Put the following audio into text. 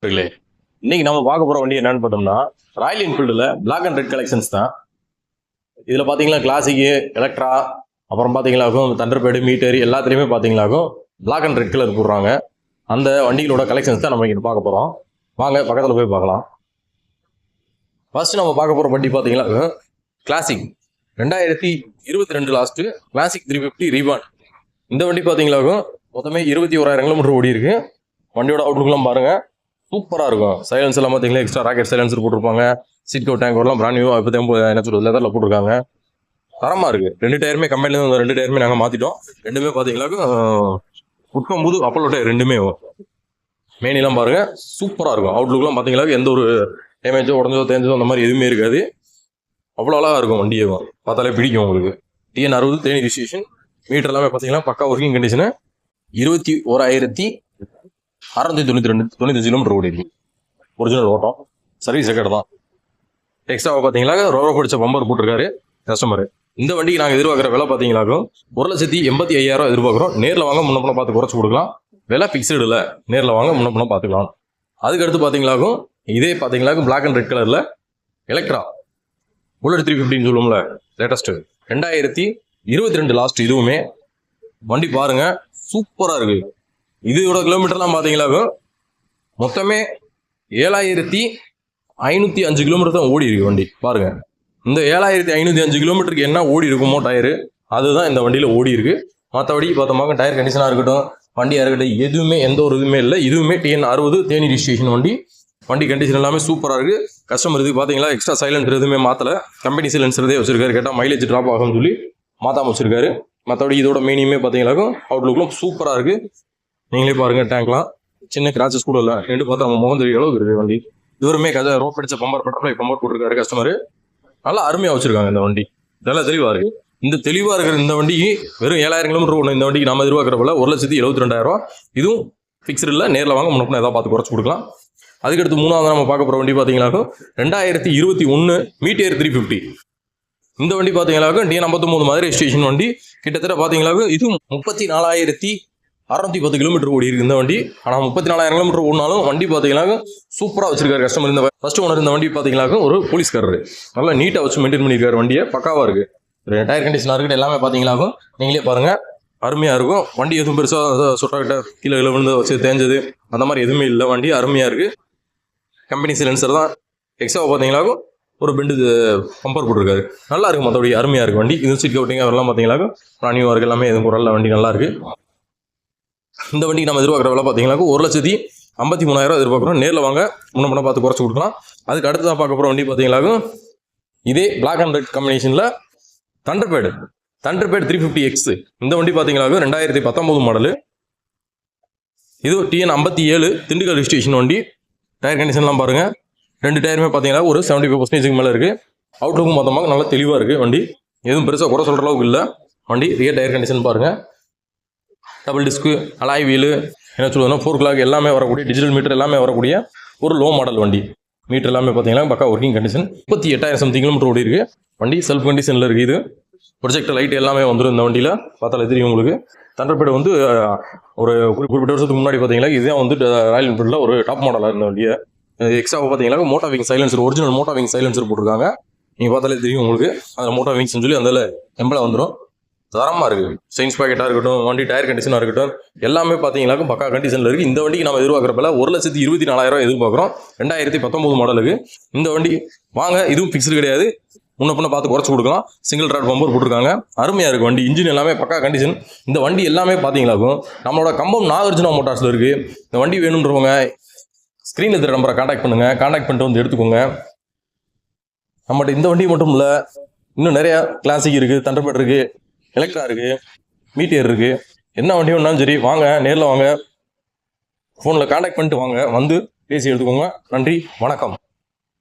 இல்லே இன்னைக்கு நம்ம பார்க்க போற வண்டி என்னன்னு பார்த்தோம்னா ராயல் என்ஃபீல்டில் பிளாக் அண்ட் ரெட் கலெக்ஷன்ஸ் தான். இதில் பார்த்தீங்கன்னா கிளாசிக்கு, எலக்ட்ரா, அப்புறம் பார்த்தீங்களாக்கும் தண்டர்பேடு, மீட்டர் எல்லாத்துலேயுமே பார்த்தீங்களாக்கும் பிளாக் அண்ட் ரெட் கலர் போடுறாங்க. அந்த வண்டிகளோட கலெக்ஷன்ஸ் தான் நம்ம இங்கே பார்க்க போகிறோம். வாங்க பக்கத்தில் போய் பார்க்கலாம். ஃபர்ஸ்ட் நம்ம பார்க்க போகிற வண்டி பார்த்தீங்கன்னா கிளாசிக் 2022 லாஸ்ட்டு கிளாசிக் 350 ரீபான். இந்த வண்டி பார்த்தீங்களாக்கும் மொத்தமே 21,000 கிலோமீட்டர் ஓடி இருக்கு. வண்டியோட அவுட்லுக்லாம் பாருங்கள், சூப்பராக இருக்கும். சைலன்ஸ் எல்லாம் பார்த்தீங்கன்னா எக்ஸ்ட்ரா ராக்கெட் சைலன்சர் போட்டிருப்பாங்க. சீட் கவர் டேங்க் வரலாம் பிராண்ட் நியூ இப்போ என்ன சொல்கிறது லெதரில் போட்டிருக்காங்க. தரமாக இருக்குது. 2 டயருமே கம்பெனிலேருந்து 2 டயருமே நாங்கள் மாற்றிட்டோம். ரெண்டுமே பார்த்தீங்கன்னாக்கா புட்கம் புது அப்போலோ டயர் ரெண்டுமே. மேனிலாம் பாருங்கள் சூப்பராக இருக்கும். அவுட்லுக்லாம் பார்த்தீங்கன்னா எந்த ஒரு டேமேஜோ உடஞ்சோ தேஞ்சோ அந்த மாதிரி எதுவுமே இருக்காது. அவ்வளோ அழகாக இருக்கும். வண்டியை பார்த்தாலே பிடிக்கும் உங்களுக்கு. TN 60 Theni registration. மீட்டர் எல்லாமே பார்த்தீங்கன்னா பக்கா ஒர்க்கிங் கண்டிஷனு. 21,692 கிலோமீட்டர் ஓடி இருக்கு. ஒரிஜினல் ஓட்டம், சர்வீஸ் ரெக்கார்டு தான். எக்ஸ்ட்ராவை பார்த்தீங்களா ரோரோ பிடிச்ச பம்பர் போட்டிருக்காரு கஸ்டமர். இந்த வண்டிக்கு நாங்கள் எதிர்பார்க்குற விலை பார்த்தீங்களாக்கும் 1,85,000 எதிர்பார்க்குறோம். நேரில் வாங்க முன்ன பணம் பார்த்து குறைச்சி கொடுக்கலாம். விலை ஃபிக்ஸ்டு இல்லை, நேரில் வாங்க முன்ன பணம் பார்த்துக்கலாம். அதுக்கடுத்து பார்த்தீங்களாக்கும் இதே பார்த்தீங்களாக்கும் பிளாக் அண்ட் ரெட் கலரில் எலக்ட்ரா புல்லட் 350 சொல்லுவோம்ல, லேட்டஸ்ட்டு 2022 லாஸ்ட். இதுவுமே வண்டி பாருங்க சூப்பராக இருக்குது. இதோட கிலோமீட்டர்லாம் பார்த்தீங்களாக்கும் மொத்தமே 7,505 கிலோமீட்டர் தான் ஓடி இருக்கு வண்டி. பாருங்க, இந்த 7,505 கிலோமீட்டருக்கு என்ன ஓடி இருக்குமோ டயரு, அதுதான் இந்த வண்டியில் ஓடி இருக்கு. மற்றபடி பார்த்தோம்னா டயர் கண்டிஷனாக இருக்கட்டும், வண்டியாக இருக்கட்டும், எதுவுமே எந்த ஒரு இதுவுமே இல்லை. இதுவுமே TN 60 தேனி ரிஜிஸ்ட்ரேஷன் வண்டி. வண்டி கண்டிஷன் எல்லாமே சூப்பராக இருக்குது. கஸ்டமர் இதுக்கு பார்த்தீங்களா எக்ஸ்ட்ரா சைலன்சர் எதுவுமே மாற்றலை, கம்பெனி சைலன்சரதே வச்சிருக்காரு. கேட்டால் மைலேஜ் ட்ராப் ஆகும்னு சொல்லி மாற்றாம வச்சிருக்காரு. மற்றபடி இதோட மெயினியுமே பார்த்தீங்கன்னாக்கும் அவுட்லுக்லாம் சூப்பராக இருக்குது. நீங்களே பாருங்க, டேங்க்லாம் சின்ன கிராச்சஸ் கூட இல்லை. ரெண்டு பார்த்தா நம்ம முகம் தெரிய அளவுக்கு இருக்குது வண்டி. இதுவருமே ரோப் அடிச்ச பம்பர் பட்டர்ஃப்ளை பம்பர் போட்டிருக்காரு கஸ்டமர். நல்லா அருமையாக வச்சிருக்காங்க இந்த வண்டி. நல்லா தெளிவாக இருக்குது. இந்த தெளிவாக இருக்கிற இந்த வண்டிக்கு வெறும் 7,000 கிலோமீட்டர் ஓடும். இந்த வண்டிக்கு நம்ம எதிர்பார்க்குற போல 1,72,000. இதுவும் ஃபிக்ஸ்டு இல்லை, நேரில் வாங்க முன்னே ஏதாவது பார்த்து குறைச்சி கொடுக்கலாம். அதுக்கடுத்து மூணாவது நம்ம பார்க்க போகிற வண்டி பார்த்தீங்கன்னாக்கும் 2021 மீட்டர் 350. இந்த வண்டி பார்த்தீங்கன்னாக்கும் TN 59 மாதிரி ரெஜிஸ்ட்ரேஷன் வண்டி. கிட்டத்தட்ட பார்த்தீங்கன்னாக்கும் இது 34,610 கிலோமீட்டர் ஓடி இருக்கு இந்த வண்டி. ஆனால் 34,000 கிலோமீட்டர் ஓடினாலும் வண்டி பார்த்தீங்கன்னாக்கும் சூப்பராக வச்சிருக்காரு கஸ்டமர். இந்த ஃபர்ஸ்ட் ஓனர் இந்த வண்டி பார்த்தீங்கன்னாக்கும் ஒரு போலீஸ்காரரு, நல்லா நீட்டாக வச்சு மெயின்டைன் பண்ணியிருக்காரு. வண்டியை பக்காவாக இருக்குது. டயர் கண்டிஷனாக இருக்குது, எல்லாமே பார்த்தீங்கன்னாக்கும் நீங்களே பாருங்கள் அருமையாக இருக்கும். வண்டி எதுவும் பெருசாக சொட்டாக்கிட்ட கீழே விழுந்து வச்சு தேஞ்சது அந்த மாதிரி எதுவுமே இல்லை. வண்டி அருமையாக இருக்குது. கம்பெனி சைலன்சர் தான். எக்ஸ்ட்ரா பார்த்தீங்கன்னாக்கும் ஒரு பெண்டு பம்பர் போட்டிருக்காரு. நல்லா இருக்குது. மற்றபடி அருமையாக இருக்குது வண்டி. இது சீட் கவுட்டிங் அதெல்லாம் பார்த்தீங்கன்னாக்கும் ராணியாக இருக்குது. எல்லாமே எதுவும் குரல்ல வண்டி நல்லா இருக்குது. இந்த வண்டிக்கு நம்ம எதிர்பார்க்குற விலை பார்த்தீங்கன்னாக்கும் 1,53,000 எதிர்பார்க்குறோம். நேரில் வாங்க முன்ன பணம் பார்த்து குறைச்சி கொடுக்கலாம். அதுக்கு அடுத்து தான் பார்க்க போகிற வண்டி பார்த்தீங்கன்னாக்கும் இதே பிளாக் அண்ட் ரெட் காம்பினேஷனில் தண்டர்பேடு 350X. இந்த வண்டி பார்த்தீங்கன்னாக்கும் 2019 மாடலு. இது TN 57 திண்டுக்கல் ரிஜிஸ்ட்ரேஷன் வண்டி. டயர் கண்டிஷன்லாம் பாருங்கள், 2 டயருமே பார்த்தீங்கன்னா ஒரு 75% மேலே இருக்குது. அவுட்லுக்கும் மொத்தமாக நல்லா தெளிவாக இருக்குது வண்டி. எதுவும் பெருசாக குறை சொல்கிற அளவுக்கு இல்லை வண்டி. ரியர் டயர் கண்டிஷன் பாருங்கள், டபுள் டிஸ்க்கு, அலாய் வீலு, என்ன சொல்லுவோம்னா 4 கிளாக் எல்லாமே வரக்கூடிய டிஜிட்டல் மீட்டர் எல்லாமே வரக்கூடிய ஒரு லோ மாடல் வண்டி. மீட்டர் எல்லாமே பார்த்தீங்கன்னா பக்கா ஒர்க்கிங் கண்டிஷன். 38,000 சம்திங் கிலோமீட்டர் ஓடி இருக்குது வண்டி. செல்ஃப் கண்டிஷனில் இருக்குது. இது ப்ரொஜெக்டர் லைட் எல்லாமே வந்துடும் இந்த வண்டியில். பார்த்தாலே தெரியும் உங்களுக்கு. தண்டர்பேடு ஒரு குறிப்பிட்ட வருஷத்துக்கு முன்னாடி பார்த்தீங்கன்னா இதுதான் ராயல் என்ஃபீல்டில் ஒரு டாப் மாடலாக இருந்த வண்டியை. எக்ஸ்ட்ரா பார்த்தீங்கன்னா motor silencer, original motor silencer போட்டிருக்காங்க. நீங்கள் பார்த்தாலே தெரியும் உங்களுக்கு. அதில் மோட்டார் விங்ஸ்னு சொல்லி அதில் எம்பளை வந்துடும். தரமாக இருக்குது. சைன்ஸ் பாக்கெட்டாக இருக்கட்டும், வண்டி டயர் கண்டிஷனாக இருக்கட்டும், எல்லாமே பார்த்தீங்கன்னாக்கும் பக்கா கண்டிஷனில் இருக்குது. இந்த வண்டிக்கு நம்ம எதிர்பார்க்குறப்பல 1,24,000 எதிர்பார்க்குறோம். 2019 மாடலுக்கு இந்த வண்டி வாங்க. இதுவும் ஃபிக்ஸ்டு கிடையாது, முன்ன பின்ன பார்த்து குறைச்சி கொடுக்கலாம். சிங்கிள் ராட் பம்பர் போட்டிருக்காங்க. அருமையாக இருக்குது வண்டி. இன்ஜின் எல்லாமே பக்கா கண்டிஷன். இந்த வண்டி எல்லாமே பார்த்தீங்கன்னாக்கும் நம்மளோட கம்பம் நாகார்ஜுனா மோட்டார்ஸில் இருக்குது. இந்த வண்டி வேணுன்றவங்க ஸ்க்ரீனில் இருக்கிற நம்பரை காண்டாக்ட் பண்ணுங்கள். காண்டாக்ட் பண்ணிட்டு வந்து எடுத்துக்கோங்க. நம்மகிட்ட இந்த வண்டி மட்டும் இல்லை, இன்னும் நிறையா கிளாசிக் இருக்குது, தண்டர்பேட் இருக்குது, எலக்ட்ரா இருக்குது, மீட்டியர் இருக்குது. என்ன வண்டி வேணாலும் சரி வாங்க, நேரில் வாங்க, ஃபோனில் காண்டாக்ட் பண்ணிட்டு வாங்க, வந்து பேசி எடுத்துக்கோங்க. நன்றி, வணக்கம்.